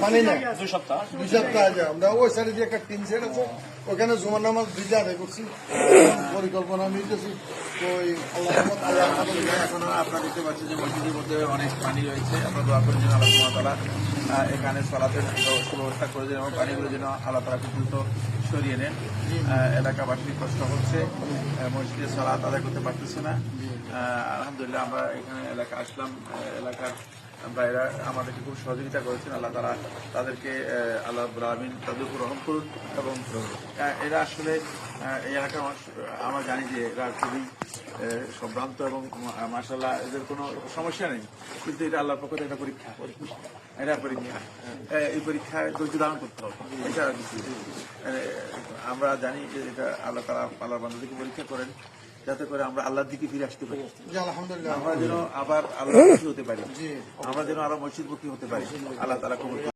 পানি নেই 2 সপ্তাহ 2 সপ্তাহ আগে আমরা ওই সাইডে যে একটা টিন সেট আছে ওখানে জুমার নামাজ দিতে আদায় করছি পরিকল্পনা নিতেছি তো আল্লাহ এখনো আপনারা দেখতে পাচ্ছেন যে মসজিদের মধ্যে অনেক পানি রয়েছে। আমরা দোয়া করি যেন আল্লাহ সুবহানাহু ওয়া তাআলা এখানে সালাতের সুব্যবস্থা করে দেন এবং পানিগুলো যেন আল্লাহ তাআলা খুব দ্রুত সরিয়ে নেন। এলাকাবাসীর কষ্ট হচ্ছে, মসজিদে সালাত আদায় করতে পারতেছে না। আলহামদুলিল্লাহ আমরা এখানে এলাকা আসলাম, এলাকার ভাইরা আমাদেরকে খুব সহযোগিতা করেছেন। আল্লাহ তাআলা তাদেরকে আল্লাহ রাব্বুল আলামিন তাদের উপর রহম করুন। এবং এরা আসলে এই এলাকার মানুষ, আমরা জানি যে এরা খুবই সম্ভ্রান্ত এবং মাশাআল্লাহ এদের কোনো সমস্যা নেই, কিন্তু এটা আল্লাহর পক্ষ থেকে একটা পরীক্ষা, এটা পরীক্ষা। এই পরীক্ষায় ধৈর্য ধারণ করতে হবে, এটা কিছু আমরা জানি যে এটা আল্লাহ তাআলা আল্লাহর বান্দাদেরকে পরীক্ষা করেন যাতে করে আমরা আল্লাহর দিকে ফিরে আসতে পারি, আলহামদুলিল্লাহ আমরা যেন আবার আল্লাহমুখী হতে পারি, আমরা যেন আরো মসজিদমুখী হতে পারি। আল্লাহ তাআলা কবুল করুন।